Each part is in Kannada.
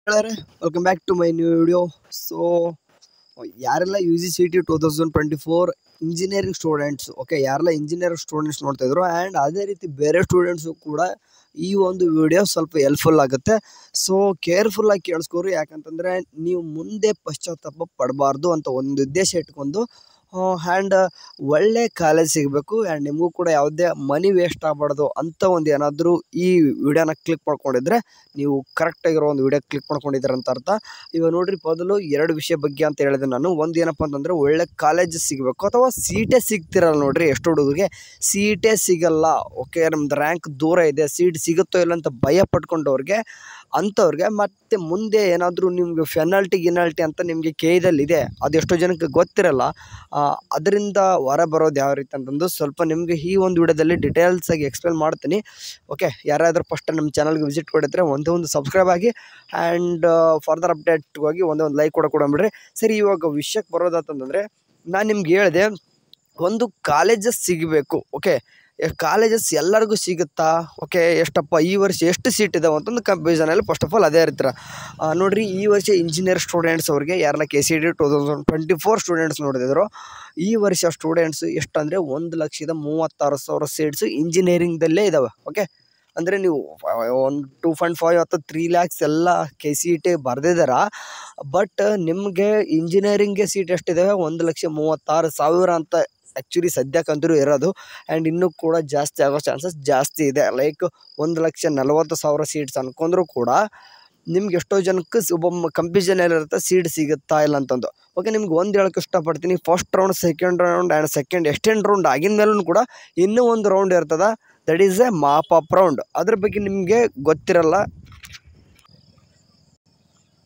Welcome back to my new video. So ಯಾರೆಲ್ಲ U G C T 2024 engineering students, okay, ಯಾರೆಲ್ಲ ಇಂಜಿನಿಯರಿಂಗ್ ಸ್ಟೂಡೆಂಟ್ಸ್ ನೋಡ್ತಾ ಇದ್ರು ಆ್ಯಂಡ್ ಅದೇ ರೀತಿ ಬೇರೆ ಸ್ಟೂಡೆಂಟ್ಸು ಕೂಡ ಈ ಒಂದು ವಿಡಿಯೋ ಸ್ವಲ್ಪ ಹೆಲ್ಪ್ಫುಲ್ ಆಗುತ್ತೆ. ಸೊ ಕೇರ್ಫುಲ್ಲಾಗಿ ಕೇಳಿಸ್ಕೋರಿ, ಯಾಕಂತಂದರೆ ನೀವು ಮುಂದೆ ಪಶ್ಚಾತ್ತಾಪ ಪಡಬಾರ್ದು ಅಂತ ಒಂದು ಉದ್ದೇಶ ಇಟ್ಕೊಂಡು ಆ್ಯಂಡ್ ಒಳ್ಳೆ ಕಾಲೇಜ್ ಸಿಗಬೇಕು ಆ್ಯಂಡ್ ನಿಮಗೂ ಕೂಡ ಯಾವುದೇ ಮನಿ ವೇಸ್ಟ್ ಆಗಬಾರ್ದು ಅಂತ ಒಂದು ಏನಾದರೂ ಈ ವಿಡಿಯೋನ ಕ್ಲಿಕ್ ಮಾಡ್ಕೊಂಡಿದ್ರೆ ನೀವು ಕರೆಕ್ಟಾಗಿರೋ ಒಂದು ವಿಡಿಯೋ ಕ್ಲಿಕ್ ಮಾಡ್ಕೊಂಡಿದ್ದೀರ ಅಂತ ಅರ್ಥ. ಇವಾಗ ನೋಡ್ರಿ, ಮೊದಲು ಎರಡು ವಿಷಯ ಬಗ್ಗೆ ಅಂತ ಹೇಳಿದೆ ನಾನು. ಒಂದು ಏನಪ್ಪ ಅಂತಂದರೆ ಒಳ್ಳೆ ಕಾಲೇಜ್ ಸಿಗಬೇಕು, ಅಥವಾ ಸೀಟೇ ಸಿಗ್ತಿರಲ್ಲ ನೋಡ್ರಿ. ಎಷ್ಟು ಹುಡುಗರಿಗೆ ಸೀಟೇ ಸಿಗಲ್ಲ, ಓಕೆ, ನಮ್ದು ರ್ಯಾಂಕ್ ದೂರ ಇದೆ, ಸೀಟ್ ಸಿಗುತ್ತೋ ಇಲ್ಲ ಅಂತ ಭಯ ಪಟ್ಕೊಂಡವ್ರಿಗೆ, ಅಂಥವ್ರಿಗೆ ಮತ್ತೆ ಮುಂದೆ ಏನಾದರೂ ನಿಮಗೆ ಗಿನಾಲ್ಟಿ ಅಂತ ನಿಮಗೆ ಕೇದಲ್ಲಿ ಇದೆ, ಅದು ಎಷ್ಟೋ ಜನಕ್ಕೆ ಗೊತ್ತಿರಲ್ಲ. ಅದರಿಂದ ಹೊರ ಬರೋದು ಯಾವ ರೀತಿ ಅಂತಂದು ಸ್ವಲ್ಪ ನಿಮಗೆ ಈ ಒಂದು ವಿಡಿಯೋದಲ್ಲಿ ಡೀಟೇಲ್ಸಾಗಿ ಎಕ್ಸ್ಪ್ಲೇನ್ ಮಾಡ್ತೀನಿ. ಓಕೆ, ಯಾರಾದರೂ ಫಸ್ಟ್ ನಮ್ಮ ಚಾನಲ್ಗೆ ವಿಸಿಟ್ ಕೊಡಿದ್ರೆ ಒಂದು ಸಬ್ಸ್ಕ್ರೈಬ್ ಆಗಿ ಆ್ಯಂಡ್ ಫರ್ದರ್ ಅಪ್ಡೇಟ್ಗಾಗಿ ಒಂದು ಲೈಕ್ ಕೊಡಬಿಡ್ರಿ. ಸರಿ, ಇವಾಗ ವಿಷಯಕ್ಕೆ ಬರೋದಂತಂದರೆ ನಾನು ನಿಮ್ಗೆ ಹೇಳಿದೆ, ಒಂದು ಕಾಲೇಜಸ್ ಸಿಗಬೇಕು. ಓಕೆ, ಕಾಲೇಜಸ್ ಎಲ್ಲರಿಗೂ ಸಿಗುತ್ತಾ? ಓಕೆ, ಎಷ್ಟಪ್ಪ ಈ ವರ್ಷ ಎಷ್ಟು ಸೀಟ್ ಇದಾವೆ ಅಂತಂದು ಕಂಪ್ಯೂಷನಲ್ಲಿ ಫಸ್ಟ್ ಆಫ್ ಆಲ್ ಅದೇ ಇರ್ತೀರ. ನೋಡಿರಿ, ಈ ವರ್ಷ ಇಂಜಿನಿಯರ್ ಸ್ಟೂಡೆಂಟ್ಸ್ ಅವ್ರಿಗೆ ಯಾರೆಲ್ಲ KCET 2024 ಸ್ಟೂಡೆಂಟ್ಸ್ ನೋಡಿದ್ರು, ಈ ವರ್ಷ ಸ್ಟೂಡೆಂಟ್ಸ್ ಎಷ್ಟಂದರೆ 1,36,000 ಸೀಟ್ಸು ಇಂಜಿನಿಯರಿಂಗ್ದಲ್ಲೇ ಇದ್ದಾವೆ. ಓಕೆ, ಅಂದರೆ ನೀವು 2.5 ಅಥವಾ 3 lakhs ಎಲ್ಲ KCET ಬರೆದಿದ್ದಾರ. ಬಟ್ ನಿಮಗೆ ಇಂಜಿನಿಯರಿಂಗ್ಗೆ ಸೀಟ್ ಎಷ್ಟಿದ್ದಾವೆ? 1,36,000 ಅಂತ ಆ್ಯಕ್ಚುಲಿ ಸದ್ಯಕ್ಕಂತೂ ಇರೋದು. ಆ್ಯಂಡ್ ಇನ್ನೂ ಕೂಡ ಜಾಸ್ತಿ ಆಗೋ ಚಾನ್ಸಸ್ ಜಾಸ್ತಿ ಇದೆ. ಲೈಕ್ 1,40,000 ಸೀಟ್ಸ್ ಅನ್ಕೊಂಡ್ರೂ ಕೂಡ ನಿಮ್ಗೆ ಎಷ್ಟೋ ಜನಕ್ಕೆ ಒಬ್ಬ ಕಂಪ್ಯೂಷನಲ್ಲಿರುತ್ತೆ ಸೀಟ್ ಸಿಗುತ್ತಾ ಇಲ್ಲ ಅಂತಂದು. ಓಕೆ, ನಿಮ್ಗೆ ಒಂದು ಹೇಳೋಕ್ಕೆ ಇಷ್ಟಪಡ್ತೀನಿ, first round, second round and second extend round ಆಗಿನ ಮೇಲೂ ಕೂಡ ಇನ್ನೂ ಒಂದು ರೌಂಡ್ ಇರ್ತದೆ, that is A mop up round. ಅದ್ರ ಬಗ್ಗೆ ನಿಮಗೆ ಗೊತ್ತಿರಲ್ಲ.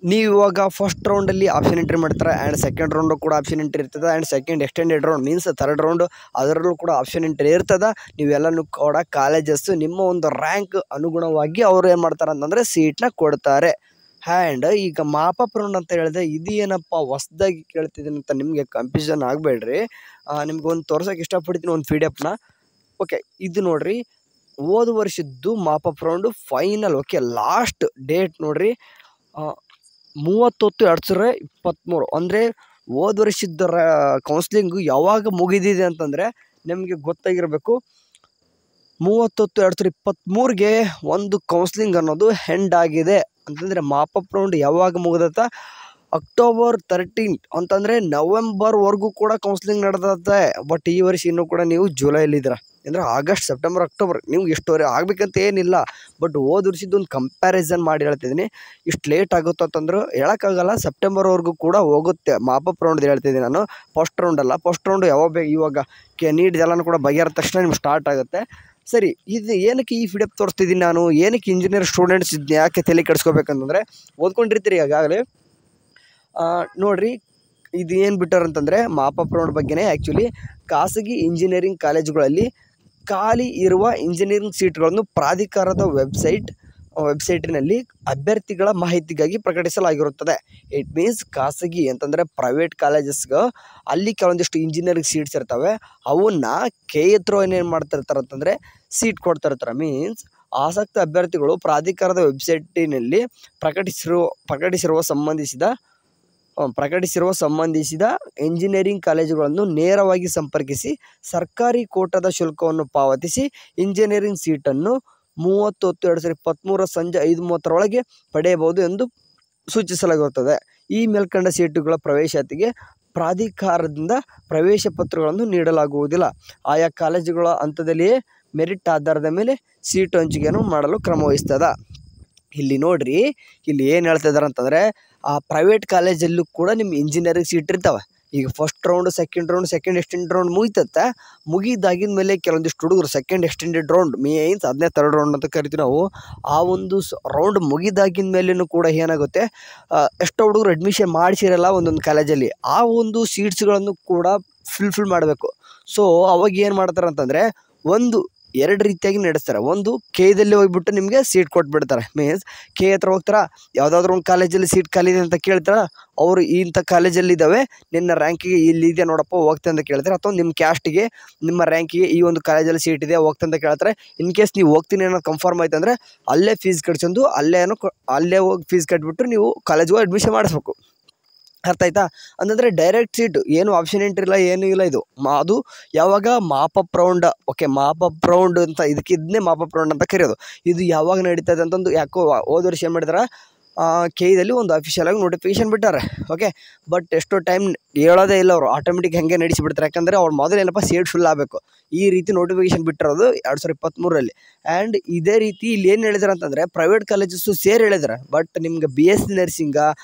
ನೀವು ಇವಾಗ ಫಸ್ಟ್ ರೌಂಡಲ್ಲಿ ಆಪ್ಷನ್ ಎಂಟ್ರಿ ಮಾಡ್ತಾರೆ ಆ್ಯಂಡ್ ಸೆಕೆಂಡ್ ರೌಂಡು ಕೂಡ ಆಪ್ಷನ್ ಎಂಟ್ರಿ ಇರ್ತದೆ and second extended round means third round, ಅದರಲ್ಲೂ ಕೂಡ ಆಪ್ಷನ್ ಎಂಟ್ರಿ ಇರ್ತದೆ. ನೀವೆಲ್ಲನೂ ಕೂಡ ಕಾಲೇಜಸ್ಸು ನಿಮ್ಮ ಒಂದು ರ್ಯಾಂಕ್ ಅನುಗುಣವಾಗಿ ಅವರು ಏನು ಮಾಡ್ತಾರೆ ಅಂತಂದರೆ ಸೀಟ್ನ ಕೊಡ್ತಾರೆ. ಆ್ಯಂಡ್ ಈಗ ಮಾಪಪ್ ರೌಂಡ್ ಅಂತ ಹೇಳಿದೆ, ಇದು ಏನಪ್ಪ ಹೊಸ್ದಾಗಿ ಕೇಳ್ತಿದ್ದೀನಿ ಅಂತ ನಿಮಗೆ ಕನ್ಫ್ಯೂಷನ್ ಆಗಬೇಡ್ರಿ. ನಿಮ್ಗೊಂದು ತೋರ್ಸೋಕೆ ಇಷ್ಟಪಡ್ತೀನಿ ಒಂದು PDF. ಓಕೆ, ಇದು ನೋಡಿರಿ, ಹೋದ ವರ್ಷದ್ದು mop-up round final. Okay, last date ನೋಡಿರಿ, 30/10/2023. ಅಂದರೆ ಹೋದ ವರ್ಷದ ಕೌನ್ಸ್ಲಿಂಗು ಯಾವಾಗ ಮುಗಿದಿದೆ ಅಂತಂದರೆ ನಿಮಗೆ ಗೊತ್ತಾಗಿರಬೇಕು. 30/10/2023ಗೆ ಒಂದು ಕೌನ್ಸ್ಲಿಂಗ್ ಅನ್ನೋದು ಎಂಡ್ ಆಗಿದೆ. ಅಂತಂದರೆ ಮಾಪಪ್ ರೌಂಡ್ ಯಾವಾಗ ಮುಗಿದತ್ತ? October 13 ಅಂತಂದರೆ ನವೆಂಬರ್ವರೆಗೂ ಕೂಡ ಕೌನ್ಸ್ಲಿಂಗ್ ನಡೆದತ್ತೆ. ಬಟ್ ಈ ವರ್ಷ ಇನ್ನೂ ಕೂಡ ನೀವು ಜುಲೈಲಿದ್ದೀರ, ಅಂದರೆ ಆಗಸ್ಟ್, ಸೆಪ್ಟೆಂಬರ್, ಅಕ್ಟೋಬರ್, ನಿಮ್ಗೆ ಎಷ್ಟುವರೆ ಆಗಬೇಕಂತ ಏನಿಲ್ಲ. ಬಟ್ ಹೋದ ವರ್ಷದ್ದು ಒಂದು ಕಂಪ್ಯಾರಿಸನ್ ಮಾಡಿ ಹೇಳ್ತಿದ್ದೀನಿ. ಇಷ್ಟು ಲೇಟ್ ಆಗುತ್ತೋ ಅಂತಂದ್ರೆ ಹೇಳೋಕ್ಕಾಗಲ್ಲ, ಸೆಪ್ಟೆಂಬರ್ವರೆಗೂ ಕೂಡ ಹೋಗುತ್ತೆ. ಮಾಪಪ್ ರೌಂಡ್ ಹೇಳ್ತಿದ್ದೀನಿ ನಾನು, ಫಸ್ಟ್ ರೌಂಡ್ ಅಲ್ಲ. ಫಸ್ಟ್ ರೌಂಡು ಯಾವಾಗ ಇವಾಗ ನೀಟ್ ಎಲ್ಲನೂ ಕೂಡ ಬಗೆಹರಿದ ತಕ್ಷಣ ನಿಮ್ಗೆ ಸ್ಟಾರ್ಟ್ ಆಗುತ್ತೆ. ಸರಿ, ಇದು ಏನಕ್ಕೆ ಈ PDF ತೋರಿಸ್ತಿದ್ದೀನಿ ನಾನು, ಏನಕ್ಕೆ ಇಂಜಿನಿಯರ್ ಸ್ಟೂಡೆಂಟ್ಸ್ ಇದನ್ನ ಯಾಕೆ ತಲೆ ಕೆಡಿಸ್ಕೋಬೇಕಂತಂದರೆ ಓದ್ಕೊಂಡಿರ್ತೀರಿ ಈಗಾಗಲೇ. ನೋಡಿರಿ, ಇದು ಏನು ಬಿಟ್ಟಾರ ಅಂತಂದರೆ ಮಾಪಪ್ ರೌಂಡ್ ಬಗ್ಗೆನೇ. ಆ್ಯಕ್ಚುಲಿ ಖಾಸಗಿ ಇಂಜಿನಿಯರಿಂಗ್ ಕಾಲೇಜುಗಳಲ್ಲಿ ಖಾಲಿ ಇರುವ ಇಂಜಿನಿಯರಿಂಗ್ ಸೀಟ್ಗಳನ್ನು ಪ್ರಾಧಿಕಾರದ ವೆಬ್ಸೈಟಿನಲ್ಲಿ ಅಭ್ಯರ್ಥಿಗಳ ಮಾಹಿತಿಗಾಗಿ ಪ್ರಕಟಿಸಲಾಗಿರುತ್ತದೆ. ಇಟ್ ಮೀನ್ಸ್ ಖಾಸಗಿ ಅಂತಂದರೆ ಪ್ರೈವೇಟ್ ಕಾಲೇಜಸ್ಗೆ ಅಲ್ಲಿ ಕೆಲವೊಂದಿಷ್ಟು ಇಂಜಿನಿಯರಿಂಗ್ ಸೀಟ್ಸ್ ಇರ್ತವೆ, ಅವನ್ನ KA ಏನೇನು ಮಾಡ್ತಿರ್ತಾರೆ ಅಂತಂದರೆ ಸೀಟ್ ಕೊಡ್ತಿರ್ತಾರೆ. ಮೀನ್ಸ್ ಆಸಕ್ತ ಅಭ್ಯರ್ಥಿಗಳು ಪ್ರಾಧಿಕಾರದ ವೆಬ್ಸೈಟಿನಲ್ಲಿ ಪ್ರಕಟಿಸಿರುವ ಸಂಬಂಧಿಸಿದ ಇಂಜಿನಿಯರಿಂಗ್ ಕಾಲೇಜುಗಳನ್ನು ನೇರವಾಗಿ ಸಂಪರ್ಕಿಸಿ ಸರ್ಕಾರಿ ಕೋಟಾದ ಶುಲ್ಕವನ್ನು ಪಾವತಿಸಿ ಇಂಜಿನಿಯರಿಂಗ್ ಸೀಟನ್ನು 30/10/2023 ಸಂಜೆ 5:30 ಪಡೆಯಬಹುದು ಎಂದು ಸೂಚಿಸಲಾಗಿರುತ್ತದೆ. ಈ ಮೇಲ್ಕಂಡ ಸೀಟುಗಳ ಪ್ರವೇಶಾತಿಗೆ ಪ್ರಾಧಿಕಾರದಿಂದ ಪ್ರವೇಶ ಪತ್ರಗಳನ್ನು ನೀಡಲಾಗುವುದಿಲ್ಲ. ಆಯಾ ಕಾಲೇಜುಗಳ ಹಂತದಲ್ಲಿಯೇ ಮೆರಿಟ್ ಆಧಾರದ ಮೇಲೆ ಸೀಟು ಹಂಚಿಕೆಯನ್ನು ಮಾಡಲು ಕ್ರಮ ವಹಿಸ್ತದೆ. ಇಲ್ಲಿ ನೋಡ್ರಿ, ಇಲ್ಲಿ ಏನು ಹೇಳ್ತಾ ಇದ್ದಾರೆ ಅಂತಂದರೆ, ಆ ಪ್ರೈವೇಟ್ ಕಾಲೇಜಲ್ಲೂ ಕೂಡ ನಿಮ್ಮ ಇಂಜಿನಿಯರಿಂಗ್ ಸೀಟ್ ಇರ್ತವೆ. ಈಗ first round, second extend round ಮುಗಿದಾಗಿನ ಮೇಲೆ ಕೆಲವೊಂದಿಷ್ಟು ಹುಡುಗರು ಸೆಕೆಂಡ್ ಎಕ್ಸ್ಟೆಂಡೆಡ್ ರೌಂಡ್ ಮೀನ್ಸ್ ಅದನ್ನೇ ಥರ್ಡ್ ರೌಂಡ್ ಅಂತ ಕರಿತೀವಿ ನಾವು. ಆ ಒಂದು ರೌಂಡ್ ಮುಗಿದಾಗಿನ ಮೇಲೂ ಕೂಡ ಏನಾಗುತ್ತೆ, ಎಷ್ಟೋ ಹುಡುಗರು ಅಡ್ಮಿಷನ್ ಮಾಡಿಸಿರಲ್ಲ ಒಂದೊಂದು ಕಾಲೇಜಲ್ಲಿ, ಆ ಒಂದು ಸೀಟ್ಸ್ಗಳನ್ನು ಕೂಡ ಫಿಲ್ ಮಾಡಬೇಕು. ಸೊ ಅವಾಗ ಏನು ಮಾಡ್ತಾರೆ ಅಂತಂದರೆ, ಒಂದು ಎರಡು ರೀತಿಯಾಗಿ ನಡೆಸ್ತಾರೆ. ಒಂದು ಕೆದಲ್ಲಿ ಹೋಗ್ಬಿಟ್ಟು ನಿಮಗೆ ಸೀಟ್ ಕೊಟ್ಬಿಡ್ತಾರೆ. ಮೀನ್ಸ್ ಕೆ ಹತ್ರ ಹೋಗ್ತಾರಾ, ಯಾವುದಾದ್ರೂ ಒಂದು ಕಾಲೇಜಲ್ಲಿ ಸೀಟ್ ಖಾಲಿ ಇದೆ ಅಂತ ಕೇಳ್ತಾರ, ಅವರು ಇಂಥ ಕಾಲೇಜಲ್ಲಿ ಇದ್ದಾವೆ, ನಿನ್ನ ರ್ಯಾಂಕಿಗೆ ಇಲ್ಲಿದೆ ನೋಡಪ್ಪ ಹೋಗ್ತೆ ಅಂತ ಕೇಳ್ತಾರೆ. ಅಥವಾ ನಿಮ್ಮ ಕ್ಯಾಸ್ಟಿಗೆ ನಿಮ್ಮ ರ್ಯಾಂಕಿಗೆ ಈ ಒಂದು ಕಾಲೇಜಲ್ಲಿ ಸೀಟ್ ಇದೆ ಹೋಗ್ತೆ ಅಂತ ಕೇಳ್ತಾರೆ. ಇನ್ ಕೇಸ್ ನೀವು ಹೋಗ್ತೀನಿ ಅನ್ನೋದು ಕನ್ಫರ್ಮ್ ಆಯ್ತು ಅಂದರೆ ಅಲ್ಲೇ ಫೀಸ್ ಕಟ್ಸೊಂದು ಅಲ್ಲೇ ಹೋಗಿ ಫೀಸ್ ಕಟ್ಬಿಟ್ಟು ನೀವು ಕಾಲೇಜ್ಗೆ ಅಡ್ಮಿಷನ್ ಮಾಡಿಸ್ಬೇಕು. ಅರ್ಥ ಆಯ್ತಾ? ಅಂತಂದರೆ ಡೈರೆಕ್ಟ್ ಸೀಟು ಏನು ಆಪ್ಷನ್ ಎಂಟ್ರಿ ಇಲ್ಲ, ಏನೂ ಇಲ್ಲ. ಇದು ಅದು ಯಾವಾಗ mop-up round, okay mop-up round ಅಂತ ಇದನ್ನೇ ಮಾಪಪ್ ರೌಂಡ್ ಅಂತ ಕರೆಯೋದು. ಇದು ಯಾವಾಗ ನಡೀತದೆ ಅಂತಂದು ಯಾಕೋ ಹೋದ ವರ್ಷ ಏನು ಮಾಡಿದಾರೆ, ಕೆದಲ್ಲಿ ಒಂದು ಅಫಿಷಿಯಲ್ ಆಗಿ ನೋಟಿಫಿಕೇಶನ್ ಬಿಟ್ಟಾರೆ. ಓಕೆ, ಬಟ್ ಎಷ್ಟೋ ಟೈಮ್ ಹೇಳೋದೇ ಇಲ್ಲ ಅವರು, ಆಟೋಮೆಟಿಕ್ ಹಾಗೆ ನಡೆಸಿಬಿಡ್ತಾರೆ. ಯಾಕಂದರೆ ಅವ್ರು ಮೊದಲೇನಪ್ಪ ಸೀಟ್ ಫುಲ್ ಆಗಬೇಕು, ಈ ರೀತಿ ನೋಟಿಫಿಕೇಶನ್ ಬಿಟ್ಟಿರೋದು 2023ರಲ್ಲಿ. ಆ್ಯಂಡ್ ಇದೇ ರೀತಿ ಇಲ್ಲಿ ಏನು ಹೇಳಿದಾರೆ ಅಂತಂದರೆ ಪ್ರೈವೇಟ್ ಕಾಲೇಜಸ್ಸು ಸೇರಿ ಹೇಳಿದಾರೆ. ಬಟ್ ನಿಮ್ಗೆ BSc ನರ್ಸಿಂಗ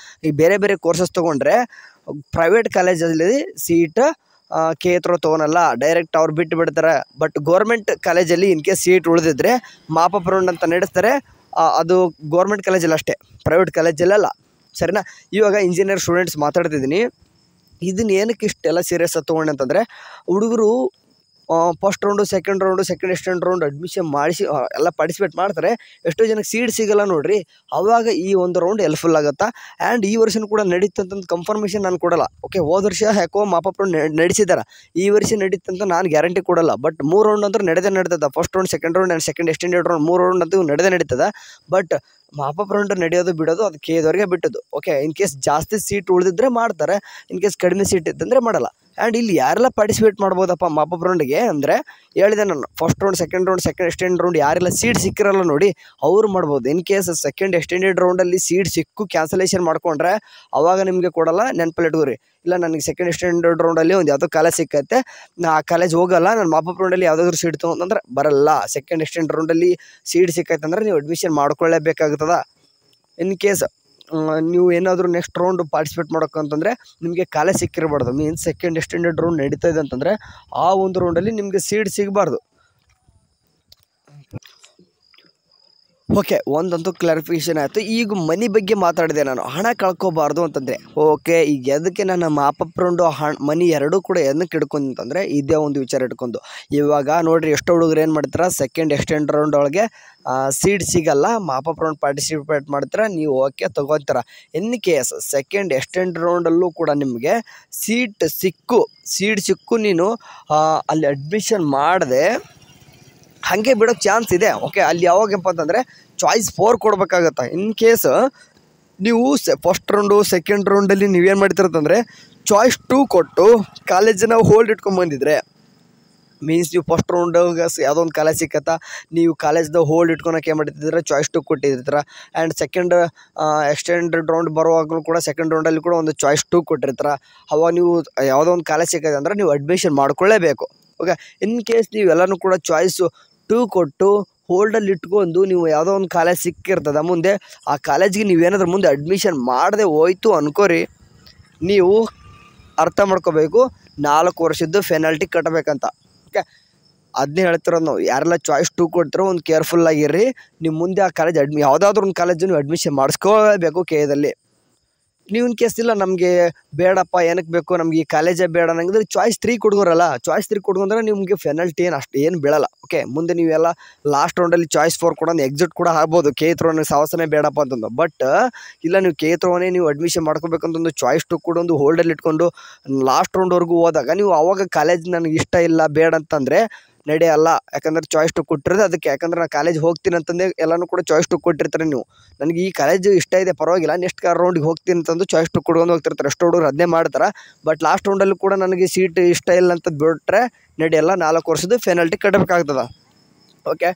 ಈ ಬೇರೆ ಬೇರೆ ಕೋರ್ಸಸ್ ತೊಗೊಂಡ್ರೆ ಪ್ರೈವೇಟ್ ಕಾಲೇಜಲ್ಲಿ ಸೀಟ್ ಕೆ ಹತ್ರ ತೊಗೊಳಲ್ಲ, ಡೈರೆಕ್ಟ್ ಅವ್ರು ಬಿಟ್ಟು ಬಿಡ್ತಾರೆ. ಬಟ್ ಗೌರ್ಮೆಂಟ್ ಕಾಲೇಜಲ್ಲಿ ಇನ್ ಕೇಸ್ ಸೀಟ್ ಉಳಿದಿದ್ರೆ ಮಾಪಪ್ ರೌಂಡ್ ಅಂತ ನಡೆಸ್ತಾರೆ. ಅದು ಗೌರ್ಮೆಂಟ್ ಕಾಲೇಜಲ್ಲಿ ಅಷ್ಟೇ, ಪ್ರೈವೇಟ್ ಕಾಲೇಜಲ್ಲೆಲ್ಲ. ಸರಿನಾ? ಇವಾಗ ಇಂಜಿನಿಯರ್ ಸ್ಟೂಡೆಂಟ್ಸ್ ಮಾತಾಡ್ತಿದ್ದೀನಿ. ಇದನ್ನ ಏನಕ್ಕೆ ಇಷ್ಟೆಲ್ಲ ಸೀರಿಯಸ್ ಆಗಿ ತೊಗೊಂಡೆ ಅಂತಂದರೆ, ಹುಡುಗರು first round, second extend round admission ಮಾಡಿಸಿ ಎಲ್ಲ ಪಾರ್ಟಿಸಿಪೇಟ್ ಮಾಡ್ತಾರೆ. ಎಷ್ಟೋ ಜನಕ್ಕೆ ಸೀಟ್ ಸಿಗೋಲ್ಲ ನೋಡಿರಿ, ಆವಾಗ ಈ ಒಂದು ರೌಂಡ್ ಹೆಲ್ಪ್ಫುಲ್ ಆಗುತ್ತಾ. ಆ್ಯಂಡ್ ಈ ವರ್ಷನೂ ಕೂಡ ನಡೀತಂತ ಕನ್ಫರ್ಮೇಷನ್ ನಾನು ಕೊಡಲ್ಲ. ಓಕೆ, ಹೋದ ವರ್ಷ ಯಾಕೋ ಮಾಪಪ್ ರೌಂಡ್ ನಡೆಸಿದ್ದಾರೆ, ಈ ವರ್ಷ ನಡೀತಂತ ನಾನು ಗ್ಯಾರಂಟಿ ಕೊಡಲ್ಲ. ಬಟ್ 3 ರೌಂಡ್ ಅಂತೂ ನಡೀತದೆ. First round, second round and second extended round 3 round ಅಂತೂ ನಡೀತದೆ. ಬಟ್ ಮಾಪಪ್ ರೌಂಡ್ ನಡೆಯೋದು ಬಿಡೋದು ಅದು ಕೆದವರೆಗೆ ಬಿಟ್ಟದ್ದು. ಓಕೆ, ಇನ್ ಕೇಸ್ ಜಾಸ್ತಿ ಸೀಟ್ ಉಳಿದಿದ್ರೆ ಮಾಡ್ತಾರೆ, ಇನ್ ಕೇಸ್ ಕಡಿಮೆ ಸೀಟ್ ಇದ್ದಂದರೆ ಮಾಡಲ್ಲ. ಆ್ಯಂಡ್ ಇಲ್ಲಿ ಯಾರೆಲ್ಲ ಪಾರ್ಟಿಸಿಪೇಟ್ ಮಾಡ್ಬೋದಪ್ಪ ಮಾಪಪ್ ರೌಂಡ್ಗೆ ಅಂದರೆ ಹೇಳಿದೆ ನಾನು, first round, second extend round ಯಾರೆಲ್ಲ ಸೀಟ್ ಸಿಕ್ಕಿರಲ್ಲ ನೋಡಿ ಅವ್ರು ಮಾಡ್ಬೋದು. ಇನ್ ಕೇಸ್ ಸೆಕೆಂಡ್ ಎಕ್ಸ್ಟೆಂಡೆಡ್ ರೌಂಡಲ್ಲಿ ಸೀಟ್ ಸಿಕ್ಕು ಕ್ಯಾನ್ಸಲೇಷನ್ ಮಾಡ್ಕೊಂಡ್ರೆ ಅವಾಗ ನಿಮಗೆ ಕೊಡಲ್ಲ, ನೆನಪಲ್ಲಿ ಇಟ್ಕೋರಿ. ಇಲ್ಲ ನನಗೆ ಸೆಕೆಂಡ್ ಎಕ್ಸ್ಟೆಂಡೆಡ್ ರೌಂಡಲ್ಲಿ ಒಂದು ಯಾವುದೋ ಕಾಲೇಜ್ ಸಿಕ್ಕತ್ತೆ, ಆ ಕಾಲೇಜ್ ಹೋಗಲ್ಲ, ನಾನು ಮಾಪಪ್ ರೌಂಡಲ್ಲಿ ಯಾವುದಾದ್ರೂ ಸೀಟ್ ತೊಗೊಂಡ್ರೆ ಬರಲ್ಲ. ಸೆಕೆಂಡ್ ಎಕ್ಸ್ಟೆಂಡ್ ರೌಂಡಲ್ಲಿ ಸೀಟ್ ಸಿಕ್ಕೈತಂದ್ರೆ ನೀವು ಅಡ್ಮಿಷನ್ ಮಾಡ್ಕೊಳ್ಳೇಬೇಕಾಗ್ತದ. ಇನ್ ಕೇಸ್ ನೀವು ಏನಾದರೂ ನೆಕ್ಸ್ಟ್ ರೌಂಡ್ ಪಾರ್ಟಿಸಿಪೇಟ್ ಮಾಡೋಕ್ಕಂತಂದರೆ ನಿಮಗೆ ಕಾಲೇಜ್ ಸಿಕ್ಕಿರಬಾರ್ದು. ಮೀನ್ಸ್ ಸೆಕೆಂಡ್ ಎಕ್ಸ್ಟೆಂಡೆಡ್ ರೌಂಡ್ ನಡೀತಾ ಇದೆ ಅಂತಂದರೆ ಆ ಒಂದು ರೌಂಡಲ್ಲಿ ನಿಮಗೆ ಸೀಟ್ ಸಿಗಬಾರ್ದು. ಓಕೆ, ಒಂದಂತೂ ಕ್ಲಾರಿಫಿಕೇಷನ್ ಆಯಿತು. ಈಗ ಮನಿ ಬಗ್ಗೆ ಮಾತಾಡಿದೆ ನಾನು, ಹಣ ಕಳ್ಕೊಬಾರ್ದು ಅಂತಂದರೆ. ಓಕೆ, ಈಗ ಎದಕ್ಕೆ ನಾನು ಮಾಪಪ್ ರೌಂಡು ಮನಿ ಎರಡೂ ಕೂಡ ಎದಕ್ಕೆ ಹಿಡ್ಕೊಂಡು ಅಂತಂದರೆ ಇದೇ ಒಂದು ವಿಚಾರ ಇಟ್ಕೊಂಡು. ಇವಾಗ ನೋಡಿರಿ, ಎಷ್ಟೋ ಹುಡುಗರು ಏನು ಮಾಡ್ತಾರೆ, ಸೆಕೆಂಡ್ ಎಕ್ಸ್ಟೆಂಡ್ ರೌಂಡ್ ಒಳಗೆ ಸೀಟ್ ಸಿಗಲ್ಲ, ಮಾಪಪ್ ರೌಂಡ್ ಪಾರ್ಟಿಸಿಪೇಟ್ ಮಾಡ್ತಾರೆ, ನೀವು ಓಕೆ ತೊಗೊತೀರ. ಇನ್ ಕೇಸ್ ಸೆಕೆಂಡ್ ಎಕ್ಸ್ಟೆಂಡ್ ರೌಂಡಲ್ಲೂ ಕೂಡ ನಿಮಗೆ ಸೀಟ್ ಸಿಕ್ಕು ನೀನು ಅಲ್ಲಿ ಅಡ್ಮಿಷನ್ ಮಾಡದೆ ಹಾಗೆ ಬಿಡೋಕ್ಕೆ ಚಾನ್ಸ್ ಇದೆ. ಓಕೆ, ಅಲ್ಲಿ ಯಾವಾಗಪ್ಪ ಅಂತಂದರೆ ಚಾಯ್ಸ್ 4 ಕೊಡಬೇಕಾಗತ್ತೆ. ಇನ್ ಕೇಸ್ ನೀವು ಫಸ್ಟ್ ರೌಂಡು, ಸೆಕೆಂಡ್ ರೌಂಡಲ್ಲಿ ನೀವೇನು ಮಾಡ್ತಿರತ್ತಂದರೆ ಚಾಯ್ಸ್ 2 ಕೊಟ್ಟು ಕಾಲೇಜನ್ನ ಹೋಲ್ಡ್ ಇಟ್ಕೊಂಡ್ಬಂದಿದ್ರೆ, ಮೀನ್ಸ್ ನೀವು ಫಸ್ಟ್ ರೌಂಡಾಗ ಯಾವುದೋ ಒಂದು ಕಾಲೇಜ್ ಸಿಕ್ಕತ್ತಾ, ನೀವು ಕಾಲೇಜ್ದ ಹೋಲ್ಡ್ ಇಟ್ಕೊಳಕ್ಕೆ ಏನು ಮಾಡ್ತಿದ್ರೆ ಚಾಯ್ಸ್ 2 ಕೊಟ್ಟಿರ್ತೀರ. ಆ್ಯಂಡ್ ಸೆಕೆಂಡ್ ಎಕ್ಸ್ಟೆಂಡೆಡ್ ರೌಂಡ್ ಬರುವಾಗಲೂ ಕೂಡ ಸೆಕೆಂಡ್ ರೌಂಡಲ್ಲಿ ಕೂಡ ಒಂದು ಚಾಯ್ಸ್ 2 ಕೊಟ್ಟಿರ್ತೀರ. ಅವಾಗ ನೀವು ಯಾವುದೋ ಒಂದು ಕಾಲೇಜ್ ಸಿಕ್ಕತ್ತೆ ಅಂದರೆ ನೀವು ಅಡ್ಮಿಷನ್ ಮಾಡ್ಕೊಳ್ಳೇಬೇಕು. ಓಕೆ, ಇನ್ ಕೇಸ್ ನೀವೆಲ್ಲನೂ ಕೂಡ ಚಾಯ್ಸು 2 ಕೊಟ್ಟು ಹೋಲ್ಡಲ್ಲಿ ಇಟ್ಕೊಂಡು ನೀವು ಯಾವುದೋ ಒಂದು ಕಾಲೇಜ್ ಸಿಕ್ಕಿರ್ತದೆ ಮುಂದೆ, ಆ ಕಾಲೇಜಿಗೆ ನೀವೇನಾದ್ರೂ ಮುಂದೆ ಅಡ್ಮಿಷನ್ ಮಾಡದೆ ಹೋಯ್ತು ಅನ್ಕೋರಿ, ನೀವು ಅರ್ಥ ಮಾಡ್ಕೋಬೇಕು 4 ವರ್ಷದ್ದು ಪೆನಾಲ್ಟಿ ಕಟ್ಟಬೇಕಂತ. ಓಕೆ, ಅದನ್ನೇ ಹೇಳ್ತಿರೋದು ನಾವು. ಯಾರೆಲ್ಲ ಚಾಯ್ಸ್ 2 ಕೊಡ್ತಾರೋ ಒಂದು ಕೇರ್ಫುಲ್ಲಾಗಿರ್ರಿ. ನೀವು ಮುಂದೆ ಆ ಕಾಲೇಜ್ ಯಾವುದಾದ್ರೂ ಒಂದು ಕಾಲೇಜು ನೀವು ಅಡ್ಮಿಷನ್ ಮಾಡಿಸ್ಕೋಬೇಕು ಕೆದಲ್ಲಿ. ನೀವು ಇನ್ ಕೇಸ್ ಇಲ್ಲ ನಮಗೆ ಬೇಡಪ್ಪ, ಏನಕ್ಕೆ ಬೇಕು ನಮ್ಗೆ ಈ ಕಾಲೇಜೇ ಬೇಡ ಅನ್ನಂಗಿದ್ರೆ ಚಾಯ್ಸ್ 3 ಕೊಡ್ಗೋರಲ್ಲ, ಚಾಯ್ಸ್ 3 ಕೊಡ್ಕೊಂಡ್ರೆ ನಿಮಗೆ ಪೆನಾಲ್ಟಿ ಏನು ಬೀಳಲ್ಲ. ಓಕೆ, ಮುಂದೆ ನೀವೆಲ್ಲ ಲಾಸ್ಟ್ ರೌಂಡಲ್ಲಿ ಚಾಯ್ಸ್ 4 ಕೊಡೋದು ಎಕ್ಸಿಟ್ ಕೂಡ ಆಗ್ಬೋದು, ಕೆ ಥ್ರೋನ ಸಾವಸನೆ ಬೇಡಪ್ಪ ಅಂತಂದು. ಬಟ್ ಇಲ್ಲ, ನೀವು ಕೆ ಥ್ರೋನೇ ನೀವು ಅಡ್ಮಿಷನ್ ಮಾಡ್ಕೋಬೇಕಂತಂದು ಚಾಯ್ಸ್ 2 ಕೂಡ ಒಂದು ಹೋಲ್ಡಲ್ಲಿ ಇಟ್ಕೊಂಡು ಲಾಸ್ಟ್ ರೌಂಡ್ವರೆಗೂ ಹೋದಾಗ ನೀವು ಅವಾಗ ಕಾಲೇಜ್ ನನಗೆ ಇಷ್ಟ ಇಲ್ಲ ಬೇಡ ಅಂತಂದರೆ ನಡೆಯಲ್ಲ. ಯಾಕಂದರೆ ಚಾಯ್ಸ್ 2 ಕೊಟ್ಟಿರೋದು ಅದಕ್ಕೆ. ಯಾಕಂದರೆ ನಾನು ಕಾಲೇಜ್ ಹೋಗ್ತೀನಿ ಅಂತಂದೆ ಎಲ್ಲನೂ ಕೂಡ ಚಾಯ್ಸ್ 2 ಕೊಟ್ಟಿರ್ತಾರೆ. ನೀವು ನನಗೆ ಈ ಕಾಲೇಜು ಇಷ್ಟ ಇದೆ ಪರವಾಗಿಲ್ಲ, ನೆಕ್ಸ್ಟ್ ರೌಂಡಿಗೆ ಹೋಗ್ತೀನಿ ಅಂತಂದು ಚಾಯ್ಸ್ 2 ಕೊಡ್ಕೊಂಡು ಹೋಗ್ತಿರ್ತಾರೆ. ಎಷ್ಟು ಹುಡುಗರು ಅದನ್ನೇ ಮಾಡ್ತಾರೆ. ಬಟ್ ಲಾಸ್ಟ್ ರೌಂಡಲ್ಲೂ ಕೂಡ ನನಗೆ ಸೀಟ್ ಇಷ್ಟ ಇಲ್ಲ ಅಂತ ಬಿಟ್ಟರೆ ನಡೆಯಲ್ಲ, 4 ವರ್ಷದ ಪೆನಾಲ್ಟಿ ಕಟ್ಟಬೇಕಾಗ್ತದೆ. ಓಕೆ,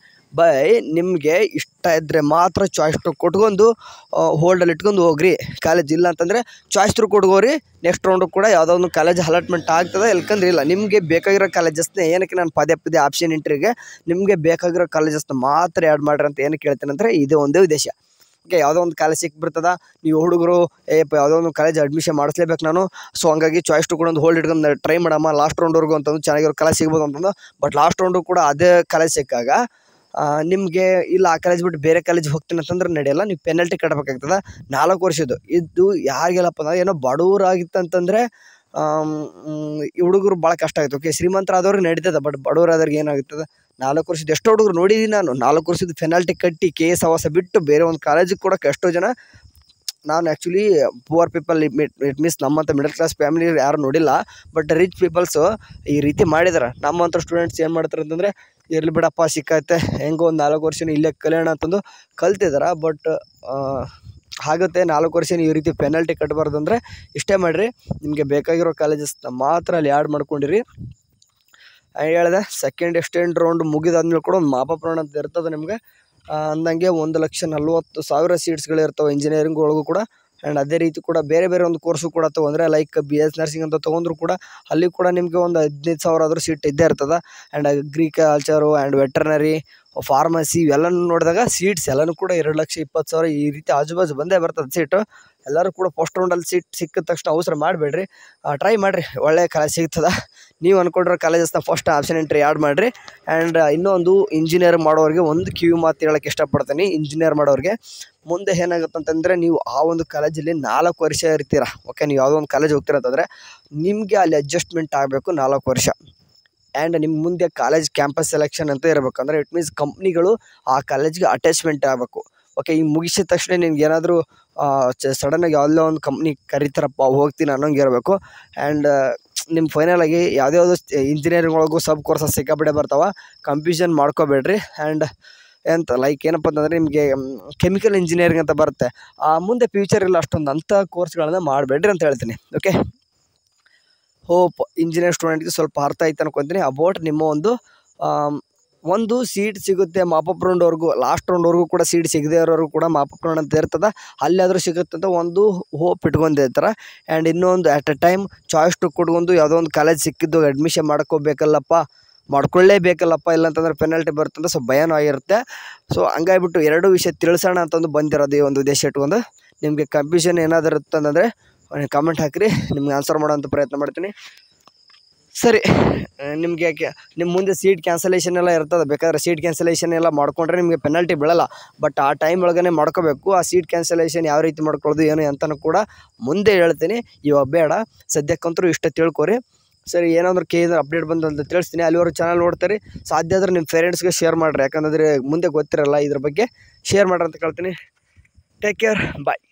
ನಿಮಗೆ ಇಷ್ಟ ಇದ್ದರೆ ಮಾತ್ರ ಚಾಯ್ಸ್ 2 ಕೊಟ್ಕೊಂಡು ಹೋಲ್ಡಲ್ಲಿ ಇಟ್ಕೊಂಡು ಹೋಗ್ರಿ. ಕಾಲೇಜ್ ಇಲ್ಲ ಅಂತಂದರೆ ಚಾಯ್ಸ್ 3 ಕೊಟ್ಕೋರಿ. ನೆಕ್ಸ್ಟ್ ರೌಂಡು ಕೂಡ ಯಾವುದೋ ಒಂದು ಕಾಲೇಜ್ ಅಲಾಟ್ಮೆಂಟ್ ಆಗ್ತದೆ. ಯಾಕಂದ್ರೆ ಇಲ್ಲ, ನಿಮಗೆ ಬೇಕಾಗಿರೋ ಕಾಲೇಜಸ್ನ ಏನಕ್ಕೆ ನಾನು ಪದೇ ಆಪ್ಷನ್ ಎಂಟ್ರಿಗೆ ನಿಮಗೆ ಬೇಕಾಗಿರೋ ಕಾಲೇಜಸ್ನ ಮಾತ್ರ ಆ್ಯಡ್ ಮಾಡ್ರಿ ಅಂತ ಏನಕ್ಕೆ ಹೇಳ್ತೇನೆ ಅಂದರೆ ಇದೇ ಒಂದೇ ಉದ್ದೇಶ. ಓಕೆ, ಯಾವುದೋ ಒಂದು ಕಾಲೇಜ್ ಸಿಕ್ಬಿಡ್ತದ, ನೀವು ಹುಡುಗರು ಯಾವುದೋ ಒಂದು ಕಾಲೇಜ್ ಅಡ್ಮಿಷನ್ ಮಾಡಿಸ್ಲೇಬೇಕು ನಾನು, ಸೊ ಹಂಗಾಗಿ ಚಾಯ್ಸ್ 2 ಕೂಡ ಒಂದು ಹೋಲ್ಡ್ ಇಟ್ಕೊಂಡು ಟ್ರೈ ಮಾಡಮ್ಮ ಲಾಸ್ಟ್ ರೌಂಡ್ವರೆಗೂ ಅಂತಂದು ಚೆನ್ನಾಗಿರೋ ಕಾಲೇಜ್ ಸಿಗ್ಬೋದು ಅಂತಂದು. ಬಟ್ ಲಾಸ್ಟ್ ರೌಂಡು ಕೂಡ ಅದೇ ಕಾಲೇಜ್ ಸಿಕ್ಕಾಗ ನಿಮಗೆ ಇಲ್ಲ ಆ ಕಾಲೇಜ್ ಬಿಟ್ಟು ಬೇರೆ ಕಾಲೇಜ್ ಹೋಗ್ತೀನಿ ಅಂತಂದ್ರೆ ನಡೆಯಲ್ಲ, ನೀವು ಪೆನಾಲ್ಟಿ ಕಟ್ಟಬೇಕಾಗ್ತದೆ 4 ವರ್ಷದ್ದು. ಇದು ಯಾರಿಗೆಲ್ಲಪ್ಪ ಅಂದ್ರೆ ಏನೋ ಬಡವರಾಗಿತ್ತಂತಂದರೆ ಈ ಹುಡುಗರು ಭಾಳ ಕಷ್ಟ ಆಗುತ್ತೆ. ಓಕೆ, ಶ್ರೀಮಂತರಾದವ್ರಿಗೆ ನಡೀತದೆ, ಬಟ್ ಬಡವರಾದವ್ರಿಗೆ ಏನಾಗುತ್ತದೆ 4 ವರ್ಷದ ಎಷ್ಟೋ ಹುಡುಗರು ನೋಡಿದ್ದೀನಿ ನಾನು. 4 ವರ್ಷದ ಪೆನಾಲ್ಟಿ ಕಟ್ಟಿ KS ಸಹವಾಸ ಬಿಟ್ಟು ಬೇರೆ ಒಂದು ಕಾಲೇಜಿಗೆ ಕೊಡೋಕೆ ಎಷ್ಟೋ ಜನ. ನಾನು actually poor people it means ನಮ್ಮಂಥ ಮಿಡಲ್ ಕ್ಲಾಸ್ ಫ್ಯಾಮಿಲಿ ಯಾರು ನೋಡಿಲ್ಲ. ಬಟ್ ರಿಚ್ ಪೀಪಲ್ಸು ಈ ರೀತಿ ಮಾಡಿದಾರೆ. ನಮ್ಮಂಥ ಸ್ಟೂಡೆಂಟ್ಸ್ ಏನು ಮಾಡ್ತಾರೆ ಅಂತಂದರೆ, ಇರಲಿ ಬಿಡಪ್ಪ ಸಿಕ್ಕೈತೆ ಹೆಂಗೋ ಒಂದು 4 ವರ್ಷ ಇಲ್ಲೇ ಕಲಿಯೋಣ ಅಂತಂದು ಕಲ್ತಿದ್ದಾರೆ. ಬಟ್ ಆಗುತ್ತೆ 4 ವರ್ಷ ಈ ರೀತಿ ಪೆನಾಲ್ಟಿ ಕಟ್ಟಬಾರ್ದು ಅಂದರೆ ಇಷ್ಟೇ ಮಾಡಿರಿ, ನಿಮಗೆ ಬೇಕಾಗಿರೋ ಕಾಲೇಜಸ್ನ ಮಾತ್ರ ಅಲ್ಲಿ ಆ್ಯಡ್ ಮಾಡ್ಕೊಂಡಿರಿ. ಹೇಳಿದೆ ಸೆಕೆಂಡ್ ಎಕ್ಸ್ಟೆಂಡ್ ರೌಂಡ್ ಮುಗಿದಾದ್ಮೇಲೆ ಕೂಡ ಒಂದು ಮಾಪಪ್ ರೌಂಡ್ ಅಂತ ಇರ್ತದೆ ನಿಮಗೆ. ಅಂದಂಗೆ 1,40,000 ಸೀಟ್ಸ್ಗಳಿರ್ತವೆ ಇಂಜಿನಿಯರಿಂಗ್ ಒಳಗೂ ಕೂಡ. ಆ್ಯಂಡ್ ಅದೇ ರೀತಿ ಕೂಡ ಬೇರೆ ಬೇರೆ ಒಂದು ಕೋರ್ಸು ಕೂಡ ತೊಗೊಂಡ್ರೆ ಲೈಕ್ BS ನರ್ಸಿಂಗ್ ಅಂತ ತೊಗೊಂಡ್ರು ಕೂಡ ಅಲ್ಲಿ ಕೂಡ ನಿಮಗೆ ಒಂದು 15,000 ಆದರೂ ಸೀಟ್ ಇದ್ದೇ ಇರ್ತದೆ. And agriculture and veterinary, pharmacy ಇವೆಲ್ಲನೂ ನೋಡಿದಾಗ ಸೀಟ್ಸ್ ಎಲ್ಲನೂ ಕೂಡ 2,20,000 ಈ ರೀತಿ ಆಜುಬಾಜು ಬಂದೇ ಬರ್ತದೆ ಸೀಟು. ಎಲ್ಲರೂ ಕೂಡ ಫಸ್ಟ್ ರೌಂಡಲ್ಲಿ ಸೀಟ್ ಸಿಕ್ಕಿದ ತಕ್ಷಣ ಅವಸರ ಮಾಡಬೇಡ್ರಿ, ಟ್ರೈ ಮಾಡಿರಿ, ಒಳ್ಳೆಯ ಕಾಲೇಜ್ ಸಿಗ್ತದೆ. ನೀವು ಅಂದ್ಕೊಂಡಿರೋ ಕಾಲೇಜಸ್ನ ಫಸ್ಟ್ ಆಪ್ಷನ್ ಎಂಟ್ರಿ ಆ್ಯಡ್ ಮಾಡಿರಿ. ಆ್ಯಂಡ್ ಇನ್ನೊಂದು ಇಂಜಿನಿಯರ್ ಮಾಡೋರಿಗೆ ಒಂದು ಕಿವಿ ಮಾತು ಹೇಳೋಕ್ಕೆ ಇಷ್ಟಪಡ್ತೀನಿ. ಇಂಜಿನಿಯರ್ ಮಾಡೋರಿಗೆ ಮುಂದೆ ಏನಾಗುತ್ತೆ ಅಂತಂದರೆ, ನೀವು ಆ ಒಂದು ಕಾಲೇಜಲ್ಲಿ 4 ವರ್ಷ ಇರ್ತೀರ. ಓಕೆ, ನೀವು ಯಾವುದೋ ಒಂದು ಕಾಲೇಜ್ ಹೋಗ್ತೀರ ಅಂತಂದರೆ ನಿಮಗೆ ಅಲ್ಲಿ ಅಡ್ಜಸ್ಟ್ಮೆಂಟ್ ಆಗಬೇಕು 4 ವರ್ಷ. ಆ್ಯಂಡ್ ನಿಮ್ಮ ಮುಂದೆ ಕಾಲೇಜ್ ಕ್ಯಾಂಪಸ್ ಸೆಲೆಕ್ಷನ್ ಅಂತ ಇರಬೇಕು. ಅಂದರೆ ಇಟ್ ಮೀನ್ಸ್ ಕಂಪ್ನಿಗಳು ಆ ಕಾಲೇಜ್ಗೆ ಅಟ್ಯಾಚ್ಮೆಂಟ್ ಆಗಬೇಕು. ಓಕೆ, ಈಗ ಮುಗಿಸಿದ ತಕ್ಷಣ ನಿಮ್ಗೆ ಏನಾದರೂ ಸಡನ್ನಾಗಿ ಯಾವುದೋ ಒಂದು ಕಂಪ್ನಿ ಕರೀತಾರಪ್ಪ ಹೋಗ್ತೀನಿ ಅನ್ನೋಂಗೆ ಇರಬೇಕು. ಆ್ಯಂಡ್ ನಿಮ್ಮ ಫೈನಲಾಗಿ ಯಾವುದ್ಯಾವುದೋ ಇಂಜಿನಿಯರಿಂಗ್ ಒಳಗೂ ಸಬ್ ಕೋರ್ಸಸ್ ಸಿಕ್ಕಾಪಟ್ಟೆ ಬರ್ತಾವೆ, ಕನ್ಫ್ಯೂಷನ್ ಮಾಡ್ಕೋಬೇಡ್ರಿ. ಆ್ಯಂಡ್ ಎಂತ ಲೈಕ್ ಏನಪ್ಪ ಅಂತಂದರೆ ನಿಮಗೆ ಕೆಮಿಕಲ್ ಇಂಜಿನಿಯರಿಂಗ್ ಅಂತ ಬರುತ್ತೆ, ಮುಂದೆ ಫ್ಯೂಚರ್ ಇಲ್ಲ ಅಷ್ಟೊಂದು, ಅಂಥ ಕೋರ್ಸ್ಗಳನ್ನ ಮಾಡಬೇಡ್ರಿ ಅಂತ ಹೇಳ್ತೀನಿ. ಓಕೆ, ಹೋಪ್ ಇಂಜಿನಿಯರ್ ಸ್ಟೂಡೆಂಟ್ಗೆ ಸ್ವಲ್ಪ ಅರ್ಥ ಆಯ್ತು ಅನ್ಕೊತೀನಿ ಅಬೌಟ್ ನಿಮ್ಮ ಒಂದು ಸೀಟ್ ಸಿಗುತ್ತೆ ಮಾಪಪ್ ರೌಂಡ್ವರೆಗೂ. ಲಾಸ್ಟ್ ರೌಂಡ್ವರೆಗೂ ಕೂಡ ಸೀಟ್ ಸಿಗದೇ ಇರೋರು ಕೂಡ ಮಾಪಪ್ ರೌಂಡ್ ಅಂತ ಇರ್ತದೆ, ಅಲ್ಲಾದರೂ ಸಿಗುತ್ತೆ ಅಂತ ಒಂದು ಹೋಪ್ ಇಟ್ಕೊಂಡಿರ್ತಾರೆ. ಆ್ಯಂಡ್ ಇನ್ನೊಂದು at A time choice to ಕೊಟ್ಕೊಂಡು ಯಾವುದೋ ಒಂದು ಕಾಲೇಜ್ ಸಿಕ್ಕಿದ್ದು ಅಡ್ಮಿಷನ್ ಮಾಡ್ಕೊಳ್ಳೇಬೇಕಲ್ಲಪ್ಪ, ಇಲ್ಲಾಂತಂದ್ರೆ ಪೆನಾಲ್ಟಿ ಬರುತ್ತಂತ ಸ್ವಲ್ಪ ಭಯನೂ ಆಗಿರುತ್ತೆ. ಸೊ ಹಂಗಾಗಿಬಿಟ್ಟು 2 ವಿಷಯ ತಿಳಿಸೋಣ ಅಂತಂದು ಬಂದಿರೋದು ಈ ಒಂದು ಉದ್ದೇಶ ಇಟ್ಕೊಂಡು. ನಿಮಗೆ ಕನ್ಫ್ಯೂಷನ್ ಏನಾದರೂ ಇರ್ತಂದರೆ ಕಾಮೆಂಟ್ ಹಾಕಿರಿ, ನಿಮ್ಗೆ ಆನ್ಸರ್ ಮಾಡೋಂಥ ಪ್ರಯತ್ನ ಮಾಡ್ತೀನಿ. ಸರಿ, ನಿಮಗೆ ನಿಮ್ಮ ಮುಂದೆ ಸೀಟ್ ಕ್ಯಾನ್ಸಲೇಷನ್ ಎಲ್ಲ ಇರ್ತದೆ. ಬೇಕಾದ್ರೆ ಸೀಟ್ ಕ್ಯಾನ್ಸಲೇಷನ್ ಎಲ್ಲ ಮಾಡ್ಕೊಂಡ್ರೆ ನಿಮಗೆ ಪೆನಾಲ್ಟಿ ಬೀಳಲ್ಲ. ಬಟ್ ಆ ಟೈಮ್ ಒಳಗೇ ಮಾಡ್ಕೋಬೇಕು. ಆ ಸೀಟ್ ಕ್ಯಾನ್ಸಲೇಷನ್ ಯಾವ ರೀತಿ ಮಾಡ್ಕೊಳ್ಳೋದು ಏನು ಅಂತಲೂ ಕೂಡ ಮುಂದೆ ಹೇಳ್ತೀನಿ, ಇವಾಗ ಬೇಡ. ಸದ್ಯಕ್ಕಂತೂ ಇಷ್ಟ ತಿಳ್ಕೊರಿ. ಸರಿ, ಏನಾದರೂ ಅಪ್ಡೇಟ್ ಬಂದು ಅಂತ ತಿಳಿಸ್ತೀನಿ. ಅಲ್ಲಿವರೆಗೂ ಚಾನಲ್ ನೋಡ್ತಾರೆ, ಸಾಧ್ಯ ಆದರೆ ನಿಮ್ಮ ಪೇರೆಂಟ್ಸ್ಗೆ ಶೇರ್ ಮಾಡಿರಿ. ಯಾಕಂದರೆ ಮುಂದೆ ಗೊತ್ತಿರಲ್ಲ ಇದ್ರ ಬಗ್ಗೆ, ಶೇರ್ ಮಾಡ್ರಿ ಅಂತ ಕೇಳ್ತೀನಿ. ಟೇಕ್ ಕೇರ್, ಬಾಯ್.